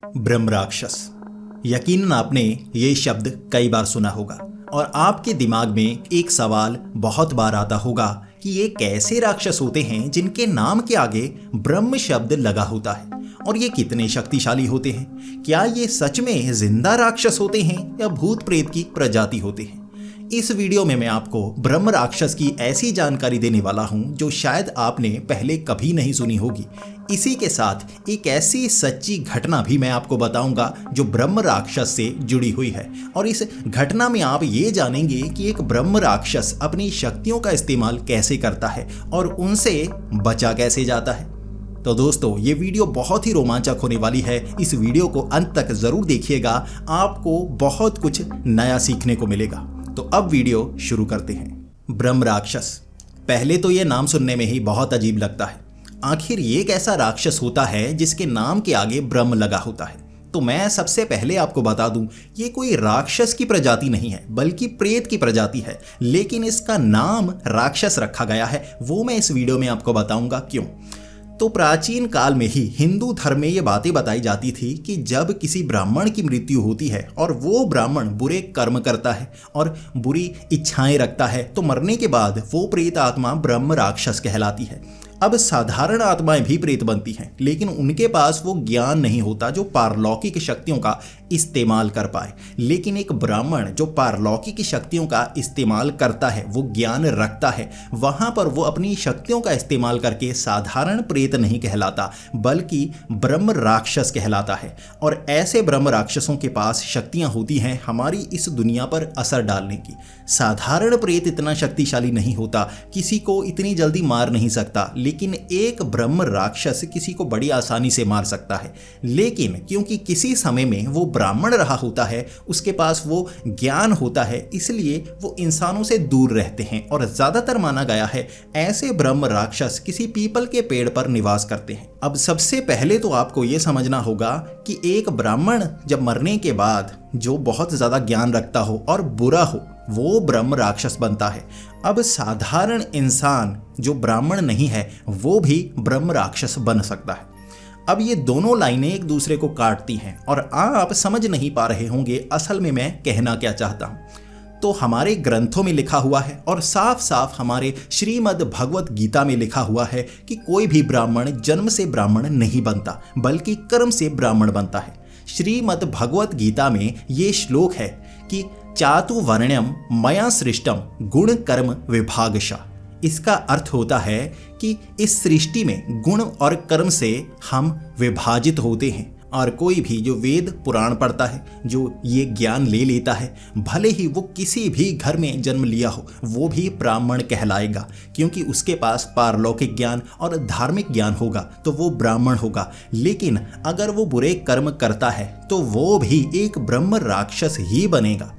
ब्रह्म राक्षस। यकीनन आपने ये शब्द कई बार सुना होगा और आपके दिमाग में एक सवाल बहुत बार आता होगा कि ये कैसे राक्षस होते हैं जिनके नाम के आगे ब्रह्म शब्द लगा होता है, और ये कितने शक्तिशाली होते हैं। क्या ये सच में जिंदा राक्षस होते हैं या भूत प्रेत की प्रजाति होते हैं। इस वीडियो में मैं आपको ब्रह्म राक्षस की ऐसी जानकारी देने वाला हूं जो शायद आपने पहले कभी नहीं सुनी होगी। इसी के साथ एक ऐसी सच्ची घटना भी मैं आपको बताऊंगा जो ब्रह्म राक्षस से जुड़ी हुई है, और इस घटना में आप ये जानेंगे कि एक ब्रह्म राक्षस अपनी शक्तियों का इस्तेमाल कैसे करता है और उनसे बचा कैसे जाता है। तो दोस्तों, ये वीडियो बहुत ही रोमांचक होने वाली है। इस वीडियो को अंत तक जरूर देखिएगा, आपको बहुत कुछ नया सीखने को मिलेगा। तो अब वीडियो शुरू करते हैं। ब्रह्म राक्षस, पहले तो ये नाम सुनने में ही बहुत अजीब लगता है। आखिर ये कैसा राक्षस होता है जिसके नाम के आगे ब्रह्म लगा होता है। तो मैं सबसे पहले आपको बता दूं, ये कोई राक्षस की प्रजाति नहीं है बल्कि प्रेत की प्रजाति है, लेकिन इसका नाम राक्षस रखा गया है। वो मैं इस वीडियो में आपको बताऊंगा क्यों। तो प्राचीन काल में ही हिंदू धर्म में ये बातें बताई जाती थी कि जब किसी ब्राह्मण की मृत्यु होती है और वो ब्राह्मण बुरे कर्म करता है और बुरी इच्छाएं रखता है, तो मरने के बाद वो प्रेत आत्मा ब्रह्म राक्षस कहलाती है। अब साधारण आत्माएं भी प्रेत बनती हैं, लेकिन उनके पास वो ज्ञान नहीं होता जो पारलौकिक शक्तियों का इस्तेमाल कर पाए। लेकिन एक ब्राह्मण जो पारलौकिक शक्तियों का इस्तेमाल करता है, वो ज्ञान रखता है, वहां पर वो अपनी शक्तियों का इस्तेमाल करके साधारण प्रेत नहीं कहलाता बल्कि ब्रह्म राक्षस कहलाता है। और ऐसे ब्रह्म राक्षसों के पास शक्तियां होती हैं हमारी इस दुनिया पर असर डालने की। साधारण प्रेत इतना शक्तिशाली नहीं होता, किसी को इतनी जल्दी मार नहीं सकता, लेकिन एक ब्रह्म राक्षस किसी को बड़ी आसानी से मार सकता है। लेकिन क्योंकि किसी समय में वो ब्राह्मण रहा होता है, उसके पास वो ज्ञान होता है, इसलिए वो इंसानों से दूर रहते हैं। और ज्यादातर माना गया है ऐसे ब्रह्म राक्षस किसी पीपल के पेड़ पर निवास करते हैं। अब सबसे पहले तो आपको ये समझना होगा कि एक ब्राह्मण जब मरने के बाद जो बहुत ज्यादा ज्ञान रखता हो और बुरा हो, वो ब्रह्म राक्षस बनता है। अब साधारण इंसान जो ब्राह्मण नहीं है वो भी ब्रह्म राक्षस बन सकता है। अब ये दोनों लाइनें एक दूसरे को काटती हैं और आप समझ नहीं पा रहे होंगे असल में मैं कहना क्या चाहता हूं। तो हमारे ग्रंथों में लिखा हुआ है और साफ साफ हमारे श्रीमद् भगवत गीता में लिखा हुआ है कि कोई भी ब्राह्मण जन्म से ब्राह्मण नहीं बनता बल्कि कर्म से ब्राह्मण बनता है। श्रीमद् भगवत गीता में ये श्लोक है कि चातुर्वर्ण्यम मया सृष्टम गुण कर्म विभागशः। इसका अर्थ होता है कि इस सृष्टि में गुण और कर्म से हम विभाजित होते हैं, और कोई भी जो वेद पुराण पढ़ता है, जो ये ज्ञान ले लेता है, भले ही वो किसी भी घर में जन्म लिया हो, वो भी ब्राह्मण कहलाएगा, क्योंकि उसके पास पारलौकिक ज्ञान और धार्मिक ज्ञान होगा तो वो ब्राह्मण होगा। लेकिन अगर वो बुरे कर्म करता है तो वो भी एक ब्रह्म राक्षस ही बनेगा।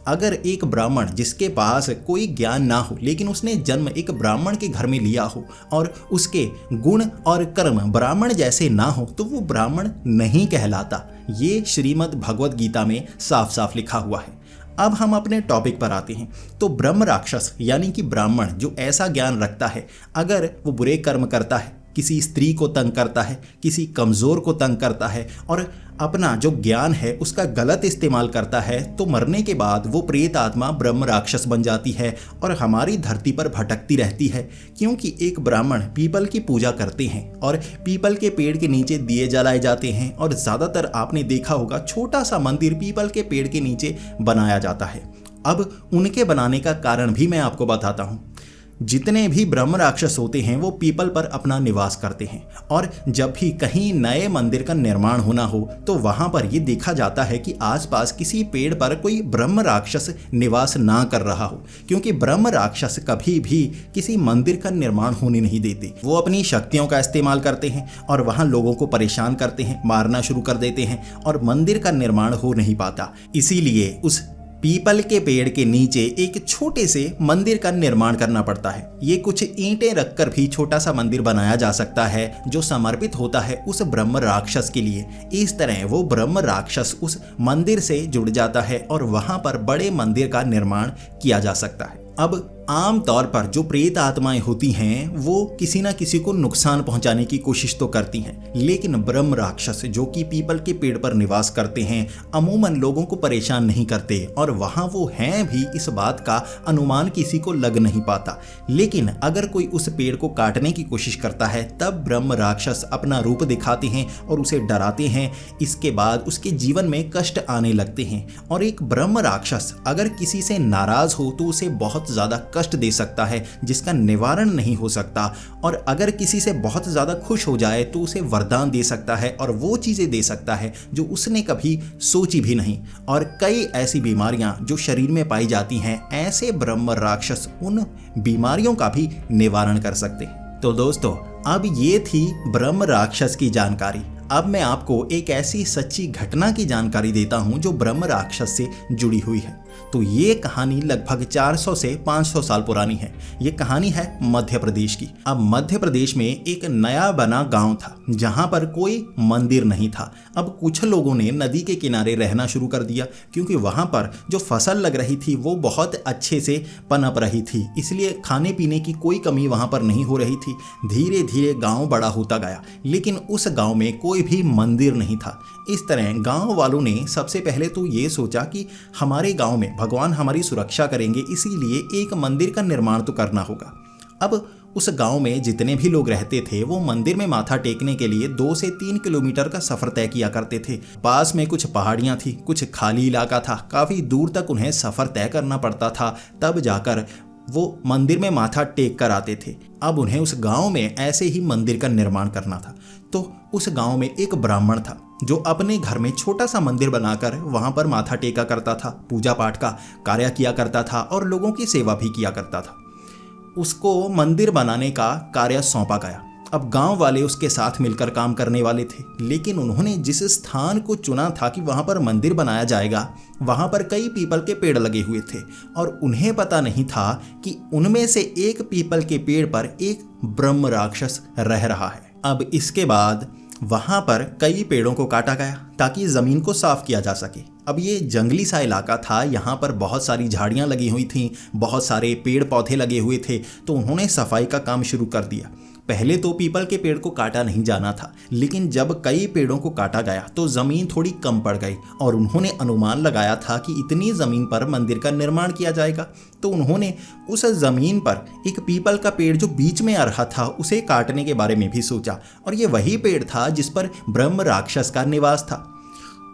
अगर एक ब्राह्मण जिसके पास कोई ज्ञान ना हो लेकिन उसने जन्म एक ब्राह्मण के घर में लिया हो और उसके गुण और कर्म ब्राह्मण जैसे ना हो, तो वो ब्राह्मण नहीं कहलाता। ये श्रीमद् भगवत गीता में साफ साफ लिखा हुआ है। अब हम अपने टॉपिक पर आते हैं। तो ब्रह्म राक्षस यानी कि ब्राह्मण जो ऐसा ज्ञान रखता है, अगर वो बुरे कर्म करता है, किसी स्त्री को तंग करता है, किसी कमज़ोर को तंग करता है और अपना जो ज्ञान है उसका गलत इस्तेमाल करता है, तो मरने के बाद वो प्रेत आत्मा ब्रह्म राक्षस बन जाती है और हमारी धरती पर भटकती रहती है। क्योंकि एक ब्राह्मण पीपल की पूजा करते हैं और पीपल के पेड़ के नीचे दिए जलाए जाते हैं, और ज़्यादातर आपने देखा होगा छोटा सा मंदिर पीपल के पेड़ के नीचे बनाया जाता है। अब उनके बनाने का कारण भी मैं आपको बताता हूँ। जितने भी ब्रह्म राक्षस होते हैं वो पीपल पर अपना निवास करते हैं, और जब भी कहीं नए मंदिर का निर्माण होना हो तो वहां पर ये देखा जाता है कि आसपास किसी पेड़ पर कोई ब्रह्म राक्षस निवास ना कर रहा हो, क्योंकि ब्रह्म राक्षस कभी भी किसी मंदिर का निर्माण होने नहीं देते। वो अपनी शक्तियों का इस्तेमाल करते हैं और वहां लोगों को परेशान करते हैं, मारना शुरू कर देते हैं और मंदिर का निर्माण हो नहीं पाता। इसीलिए उस पीपल के पेड़ के नीचे एक छोटे से मंदिर का निर्माण करना पड़ता है। ये कुछ ईंटें रखकर भी छोटा सा मंदिर बनाया जा सकता है जो समर्पित होता है उस ब्रह्म राक्षस के लिए। इस तरह वो ब्रह्म राक्षस उस मंदिर से जुड़ जाता है और वहां पर बड़े मंदिर का निर्माण किया जा सकता है। अब आम तौर पर जो प्रेत आत्माएं होती हैं वो किसी ना किसी को नुकसान पहुंचाने की कोशिश तो करती हैं, लेकिन ब्रह्म राक्षस जो कि पीपल के पेड़ पर निवास करते हैं अमूमन लोगों को परेशान नहीं करते, और वहां वो हैं भी इस बात का अनुमान किसी को लग नहीं पाता। लेकिन अगर कोई उस पेड़ को काटने की कोशिश करता है तब ब्रह्म राक्षस अपना रूप दिखाते हैं और उसे डराते हैं। इसके बाद उसके जीवन में कष्ट आने लगते हैं, और एक ब्रह्म राक्षस अगर किसी से नाराज हो तो उसे बहुत ज्यादा कष्ट दे सकता है जिसका निवारण नहीं हो सकता, और अगर किसी से बहुत ज्यादा खुश हो जाए तो उसे वरदान दे सकता है और वो चीजें दे सकता है जो उसने कभी सोची भी नहीं। और कई ऐसी बीमारियां जो शरीर में पाई जाती हैं, ऐसे ब्रह्म राक्षस उन बीमारियों का भी निवारण कर सकते हैं। तो दोस्तों, अब ये थी ब्रह्म राक्षस की जानकारी। अब मैं आपको एक ऐसी सच्ची घटना की जानकारी देता हूं जो ब्रह्म राक्षस से जुड़ी हुई है। तो ये कहानी लगभग 400 से 500 साल पुरानी है। ये कहानी है मध्य प्रदेश की। अब मध्य प्रदेश में एक नया बना गांव था जहां पर कोई मंदिर नहीं था। अब कुछ लोगों ने नदी के किनारे रहना शुरू कर दिया क्योंकि वहां पर जो फसल लग रही थी वो बहुत अच्छे से पनप रही थी, इसलिए खाने पीने की कोई कमी वहां पर नहीं हो रही थी। धीरे धीरे गांव बड़ा होता गया, लेकिन उस गांव में कोई भी मंदिर नहीं था। इस तरह गांव वालों ने सबसे पहले तो ये सोचा कि हमारे गांव में भगवान हमारी सुरक्षा करेंगे, इसीलिए एक मंदिर का निर्माण तो करना होगा। अब उस गांव में जितने भी लोग रहते थे वो मंदिर में माथा टेकने के लिए 2 से 3 किलोमीटर का सफर तय किया करते थे। पास में कुछ पहाड़ियां थी, कुछ खाली इलाका था, काफी दूर तक उन्हें सफर तय करना पड़ता था, तब जाकर वो मंदिर में माथा टेक कर आते थे। अब उन्हें उस गांव में ऐसे ही मंदिर का निर्माण करना था। तो उस गांव में एक ब्राह्मण था जो अपने घर में छोटा सा मंदिर बनाकर वहां पर माथा टेका करता था, पूजा पाठ का कार्य किया करता था और लोगों की सेवा भी किया करता था। उसको मंदिर बनाने का कार्य सौंपा गया। अब गांव वाले उसके साथ मिलकर काम करने वाले थे, लेकिन उन्होंने जिस स्थान को चुना था कि वहां पर मंदिर बनाया जाएगा, वहां पर कई पीपल के पेड़ लगे हुए थे और उन्हें पता नहीं था कि उनमें से एक पीपल के पेड़ पर एक ब्रह्म राक्षस रह रहा है। अब इसके बाद वहां पर कई पेड़ों को काटा गया ताकि जमीन को साफ किया जा सके। अब ये जंगली सा इलाका था, यहाँ पर बहुत सारी झाड़ियाँ लगी हुई थीं, बहुत सारे पेड़ पौधे लगे हुए थे, तो उन्होंने सफाई का काम शुरू कर दिया। पहले तो पीपल के पेड़ को काटा नहीं जाना था, लेकिन जब कई पेड़ों को काटा गया तो जमीन थोड़ी कम पड़ गई और उन्होंने अनुमान लगाया था कि इतनी जमीन पर मंदिर का निर्माण किया जाएगा। तो उन्होंने उस जमीन पर एक पीपल का पेड़ जो बीच में आ रहा था उसे काटने के बारे में भी सोचा, और ये वही पेड़ था जिस पर ब्रह्म राक्षस का निवास था।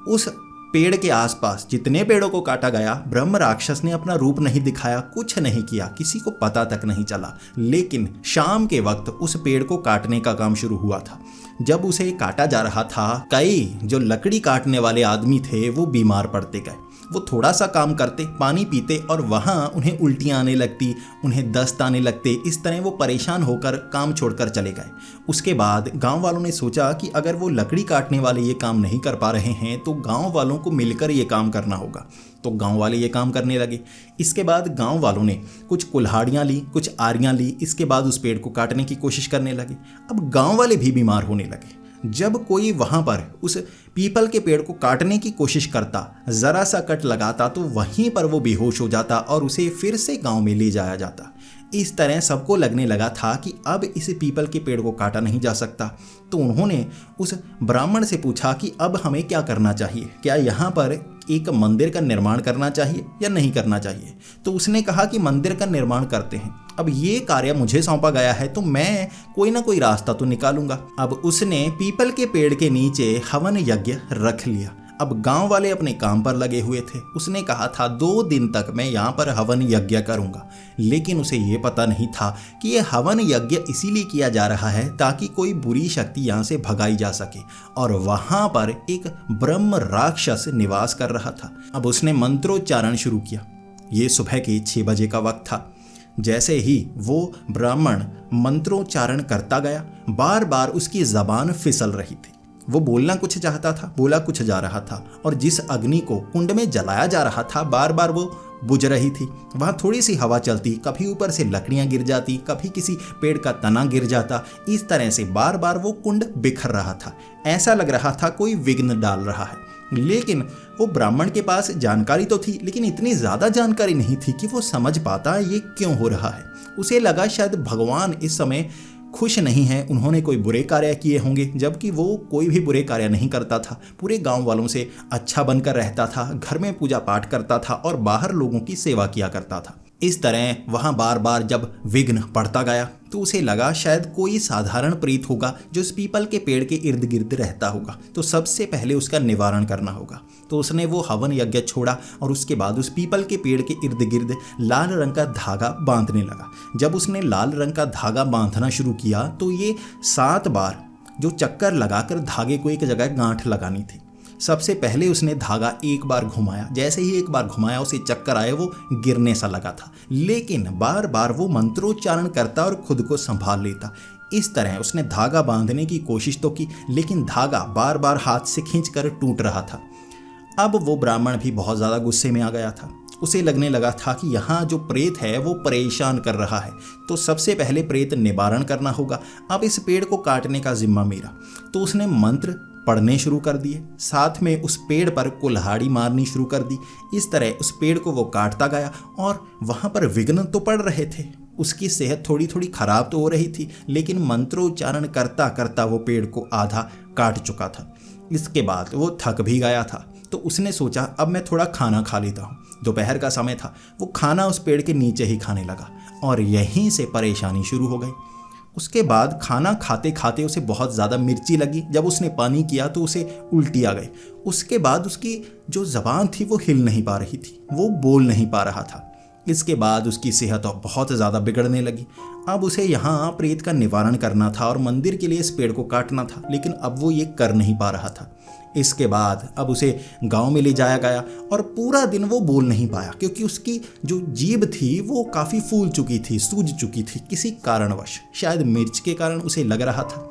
उस पेड़ के आसपास जितने पेड़ों को काटा गया, ब्रह्म राक्षस ने अपना रूप नहीं दिखाया, कुछ नहीं किया, किसी को पता तक नहीं चला। लेकिन शाम के वक्त उस पेड़ को काटने का काम शुरू हुआ था। जब उसे काटा जा रहा था, कई जो लकड़ी काटने वाले आदमी थे वो बीमार पड़ते गए। वो थोड़ा सा काम करते, पानी पीते और वहाँ उन्हें उल्टियाँ आने लगती, उन्हें दस्त आने लगते। इस तरह वो परेशान होकर काम छोड़कर चले गए। उसके बाद गांव वालों ने सोचा कि अगर वो लकड़ी काटने वाले ये काम नहीं कर पा रहे हैं तो गांव वालों को मिलकर ये काम करना होगा। तो गांव वाले ये काम करने लगे। इसके बाद गांव वालों ने कुछ कुल्हाड़ियाँ ली, कुछ आरियाँ ली। इसके बाद उस पेड़ को काटने की कोशिश करने लगे। अब गांव वाले भी बीमार होने लगे। जब कोई वहां पर उस पीपल के पेड़ को काटने की कोशिश करता, जरा सा कट लगाता तो वहीं पर वो बेहोश हो जाता और उसे फिर से गांव में ले जाया जाता। इस तरह सबको लगने लगा था कि अब इस पीपल के पेड़ को काटा नहीं जा सकता। तो उन्होंने उस ब्राह्मण से पूछा कि अब हमें क्या करना चाहिए, क्या यहाँ पर एक मंदिर का निर्माण करना चाहिए या नहीं करना चाहिए। तो उसने कहा कि मंदिर का निर्माण करते हैं। अब ये कार्य मुझे सौंपा गया है तो मैं कोई ना कोई रास्ता तो निकालूंगा। अब उसने पीपल के पेड़ के नीचे हवन यज्ञ रख लिया। अब गांव वाले अपने काम पर लगे हुए थे। उसने कहा था 2 दिन तक मैं यहाँ पर हवन यज्ञ करूंगा, लेकिन उसे ये पता नहीं था कि ये हवन यज्ञ इसीलिए किया जा रहा है ताकि कोई बुरी शक्ति यहाँ से भगाई जा सके। और वहाँ पर एक ब्रह्म राक्षस निवास कर रहा था। अब उसने मंत्रोच्चारण शुरू किया। ये सुबह के 6 बजे का वक्त था। जैसे ही वो ब्राह्मण मंत्रोच्चारण करता गया, बार बार उसकी जबान फिसल रही थी। वो बोलना कुछ चाहता था, बोला कुछ जा रहा था, और जिस अग्नि को कुंड में जलाया जा रहा था बार बार वो बुझ रही थी। वहाँ थोड़ी सी हवा चलती, कभी ऊपर से लकड़ियाँ गिर जाती, कभी किसी पेड़ का तना गिर जाता। इस तरह से बार बार वो कुंड बिखर रहा था। ऐसा लग रहा था कोई विघ्न डाल रहा है। लेकिन वो ब्राह्मण के पास जानकारी तो थी, लेकिन इतनी ज़्यादा जानकारी नहीं थी कि वो समझ पाता ये क्यों हो रहा है। उसे लगा शायद भगवान इस समय खुश नहीं है, उन्होंने कोई बुरे कार्य किए होंगे, जबकि वो कोई भी बुरे कार्य नहीं करता था। पूरे गांव वालों से अच्छा बनकर रहता था, घर में पूजा पाठ करता था और बाहर लोगों की सेवा किया करता था। इस तरह वहाँ बार बार जब विघ्न पड़ता गया तो उसे लगा शायद कोई साधारण प्रेत होगा जो इस पीपल के पेड़ के इर्द गिर्द रहता होगा, तो सबसे पहले उसका निवारण करना होगा। तो उसने वो हवन यज्ञ छोड़ा और उसके बाद उस पीपल के पेड़ के इर्द गिर्द लाल रंग का धागा बांधने लगा। जब उसने लाल रंग का धागा बांधना शुरू किया तो ये 7 बार जो चक्कर लगाकर धागे को एक जगह गांठ लगानी थी। सबसे पहले उसने धागा एक बार घुमाया, जैसे ही एक बार घुमाया उसे चक्कर आए, वो गिरने सा लगा था, लेकिन बार बार वो मंत्रोच्चारण करता और खुद को संभाल लेता। इस तरह उसने धागा बांधने की कोशिश तो की, लेकिन धागा बार बार हाथ से खींचकर टूट रहा था। अब वो ब्राह्मण भी बहुत ज़्यादा गुस्से में आ गया था। उसे लगने लगा था कि यहाँ जो प्रेत है वो परेशान कर रहा है, तो सबसे पहले प्रेत निवारण करना होगा। अब इस पेड़ को काटने का जिम्मा मेरा। तो उसने मंत्र पढ़ने शुरू कर दिए, साथ में उस पेड़ पर कुल्हाड़ी मारनी शुरू कर दी। इस तरह उस पेड़ को वो काटता गया और वहाँ पर विघ्न तो पड़ रहे थे, उसकी सेहत थोड़ी थोड़ी खराब तो हो रही थी, लेकिन मंत्रोच्चारण करता करता वो पेड़ को आधा काट चुका था। इसके बाद वो थक भी गया था, तो उसने सोचा अब मैं थोड़ा खाना खा लेता हूँ। दोपहर का समय था, वो खाना उस पेड़ के नीचे ही खाने लगा और यहीं से परेशानी शुरू हो गई। उसके बाद खाना खाते खाते उसे बहुत ज़्यादा मिर्ची लगी। जब उसने पानी किया तो उसे उल्टी आ गई। उसके बाद उसकी जो ज़बान थी वो हिल नहीं पा रही थी, वो बोल नहीं पा रहा था। इसके बाद उसकी सेहत बहुत ज़्यादा बिगड़ने लगी। अब उसे यहाँ प्रेत का निवारण करना था और मंदिर के लिए इस पेड़ को काटना था, लेकिन अब वो ये कर नहीं पा रहा था। इसके बाद अब उसे गांव में ले जाया गया और पूरा दिन वो बोल नहीं पाया, क्योंकि उसकी जो जीभ थी वो काफ़ी फूल चुकी थी, सूज चुकी थी किसी कारणवश, शायद मिर्च के कारण उसे लग रहा था।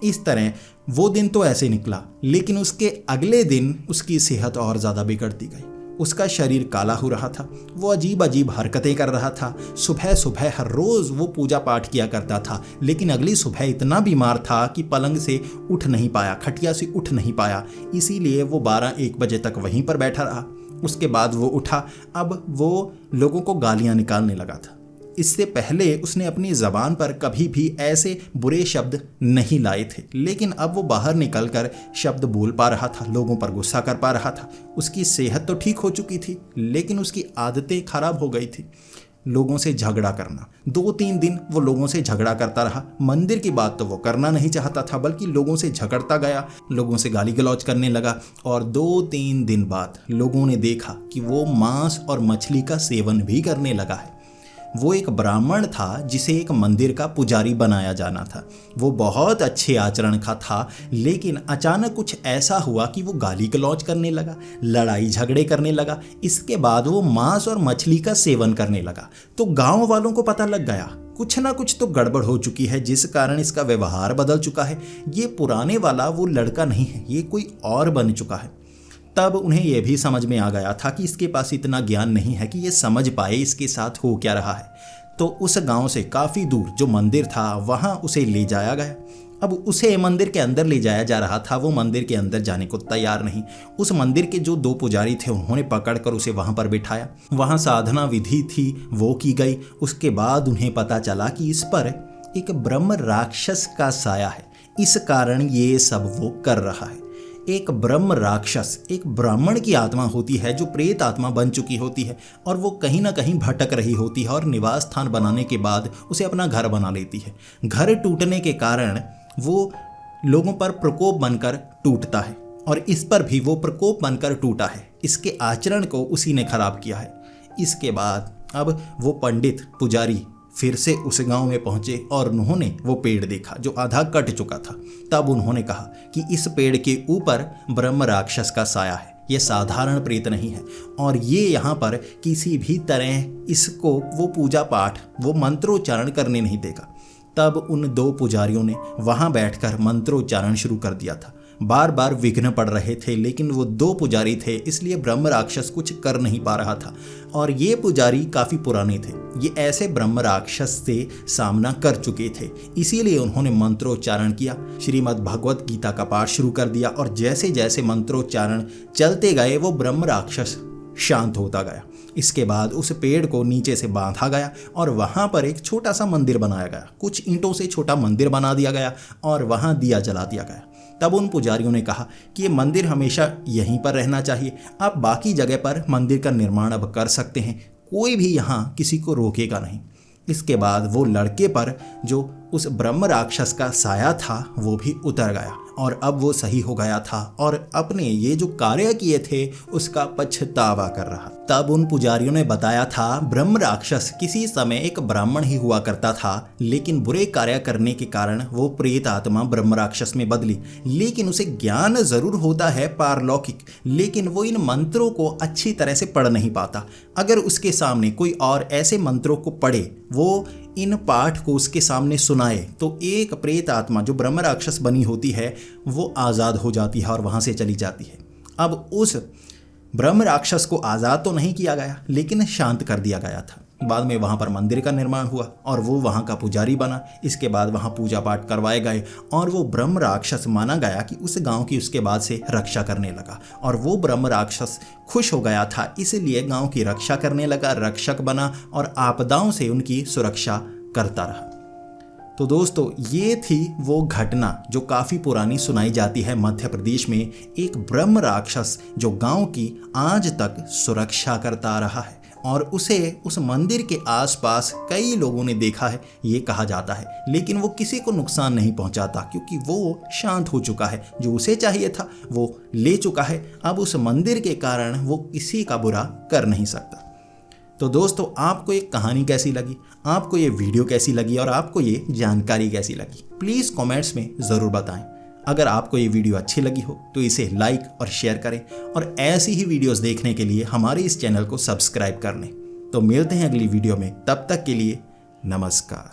इस तरह वो दिन तो ऐसे निकला, लेकिन उसके अगले दिन उसकी सेहत और ज़्यादा बिगड़ती गई। उसका शरीर काला हो रहा था, वो अजीब अजीब हरकतें कर रहा था। सुबह सुबह हर रोज़ वो पूजा पाठ किया करता था, लेकिन अगली सुबह इतना बीमार था कि पलंग से उठ नहीं पाया, खटिया से उठ नहीं पाया। इसीलिए वो 12-1 बजे तक वहीं पर बैठा रहा। उसके बाद वो उठा। अब वो लोगों को गालियाँ निकालने लगा था। इससे पहले उसने अपनी ज़बान पर कभी भी ऐसे बुरे शब्द नहीं लाए थे, लेकिन अब वो बाहर निकलकर शब्द बोल पा रहा था, लोगों पर गुस्सा कर पा रहा था। उसकी सेहत तो ठीक हो चुकी थी, लेकिन उसकी आदतें खराब हो गई थी। लोगों से झगड़ा करना, 2-3 दिन वो लोगों से झगड़ा करता रहा। मंदिर की बात तो वो करना नहीं चाहता था, बल्कि लोगों से झगड़ता गया, लोगों से गाली गलौज करने लगा। और 2-3 दिन बाद लोगों ने देखा कि वो मांस और मछली का सेवन भी करने लगा है। वो एक ब्राह्मण था जिसे एक मंदिर का पुजारी बनाया जाना था। वो बहुत अच्छे आचरण का था, लेकिन अचानक कुछ ऐसा हुआ कि वो गाली गलौज करने लगा, लड़ाई झगड़े करने लगा। इसके बाद वो मांस और मछली का सेवन करने लगा। तो गांव वालों को पता लग गया कुछ ना कुछ तो गड़बड़ हो चुकी है, जिस कारण इसका व्यवहार बदल चुका है। ये पुराने वाला वो लड़का नहीं है, ये कोई और बन चुका है। तब उन्हें यह भी समझ में आ गया था कि इसके पास इतना ज्ञान नहीं है कि ये समझ पाए इसके साथ हो क्या रहा है। तो उस गांव से काफ़ी दूर जो मंदिर था वहाँ उसे ले जाया गया। अब उसे मंदिर के अंदर ले जाया जा रहा था, वो मंदिर के अंदर जाने को तैयार नहीं। उस मंदिर के जो 2 पुजारी थे उन्होंने पकड़कर उसे वहाँ पर बिठाया। वहाँ साधना विधि थी वो की गई। उसके बाद उन्हें पता चला कि इस पर एक ब्रह्म राक्षस का साया है, इस कारण ये सब वो कर रहा है। एक ब्रह्म राक्षस एक ब्राह्मण की आत्मा होती है जो प्रेत आत्मा बन चुकी होती है, और वो कहीं ना कहीं भटक रही होती है और निवास स्थान बनाने के बाद उसे अपना घर बना लेती है। घर टूटने के कारण वो लोगों पर प्रकोप बनकर टूटता है, और इस पर भी वो प्रकोप बनकर टूटा है। इसके आचरण को उसी ने खराब किया है। इसके बाद अब वो पंडित पुजारी फिर से उस गांव में पहुंचे और उन्होंने वो पेड़ देखा जो आधा कट चुका था। तब उन्होंने कहा कि इस पेड़ के ऊपर ब्रह्म राक्षस का साया है, ये साधारण प्रेत नहीं है, और ये यहाँ पर किसी भी तरह इसको वो पूजा पाठ वो मंत्रोच्चारण करने नहीं देगा। तब उन 2 पुजारियों ने वहाँ बैठकर मंत्रोच्चारण शुरू कर दिया था। बार बार विघ्न पड़ रहे थे, लेकिन वो 2 पुजारी थे, इसलिए ब्रह्म राक्षस कुछ कर नहीं पा रहा था। और ये पुजारी काफ़ी पुराने थे, ये ऐसे ब्रह्म राक्षस से सामना कर चुके थे, इसीलिए उन्होंने मंत्रोच्चारण किया, श्रीमद् भगवत गीता का पाठ शुरू कर दिया। और जैसे जैसे मंत्रोच्चारण चलते गए वो ब्रह्म राक्षस शांत होता गया। इसके बाद उस पेड़ को नीचे से बांधा गया और वहाँ पर एक छोटा सा मंदिर बनाया गया, कुछ ईंटों से छोटा मंदिर बना दिया गया और वहाँ दिया जला दिया गया। तब उन पुजारियों ने कहा कि ये मंदिर हमेशा यहीं पर रहना चाहिए, आप बाकी जगह पर मंदिर का निर्माण अब कर सकते हैं, कोई भी यहाँ किसी को रोकेगा नहीं। इसके बाद वो लड़के पर जो उस ब्रह्म राक्षस का साया था वो भी उतर गया और अब वो सही हो गया था और अपने ये जो कार्य किए थे उसका पछतावा कर रहा। तब उन पुजारियों ने बताया था ब्रह्म राक्षस किसी समय एक ब्राह्मण ही हुआ करता था, लेकिन बुरे कार्य करने के कारण वो प्रेत आत्मा ब्रह्म राक्षस में बदली। लेकिन उसे ज्ञान जरूर होता है पारलौकिक, लेकिन वो इन मंत्रों को अच्छी तरह से पढ़ नहीं पाता। अगर उसके सामने कोई और ऐसे मंत्रों को पढ़े, वो इन पाठ को उसके सामने सुनाए, तो एक प्रेत आत्मा जो ब्रह्म राक्षस बनी होती है वो आज़ाद हो जाती है और वहाँ से चली जाती है। अब उस ब्रह्म राक्षस को आज़ाद तो नहीं किया गया, लेकिन शांत कर दिया गया था। बाद में वहाँ पर मंदिर का निर्माण हुआ और वो वहाँ का पुजारी बना। इसके बाद वहाँ पूजा पाठ करवाए गए और वो ब्रह्म राक्षस माना गया कि उस गांव की उसके बाद से रक्षा करने लगा। और वो ब्रह्म राक्षस खुश हो गया था, इसलिए गांव की रक्षा करने लगा, रक्षक बना और आपदाओं से उनकी सुरक्षा करता रहा। तो दोस्तों, ये थी वो घटना जो काफ़ी पुरानी सुनाई जाती है मध्य प्रदेश में, एक ब्रह्म राक्षस जो गांव की आज तक सुरक्षा करता रहा है और उसे उस मंदिर के आसपास कई लोगों ने देखा है, ये कहा जाता है, लेकिन वो किसी को नुकसान नहीं पहुंचाता क्योंकि वो शांत हो चुका है। जो उसे चाहिए था वो ले चुका है, अब उस मंदिर के कारण वो किसी का बुरा कर नहीं सकता। तो दोस्तों, आपको ये कहानी कैसी लगी, आपको ये वीडियो कैसी लगी और आपको ये जानकारी कैसी लगी, प्लीज़ कमेंट्स में ज़रूर बताएं। अगर आपको ये वीडियो अच्छी लगी हो तो इसे लाइक और शेयर करें और ऐसी ही वीडियोस देखने के लिए हमारे इस चैनल को सब्सक्राइब कर लें। तो मिलते हैं अगली वीडियो में, तब तक के लिए नमस्कार।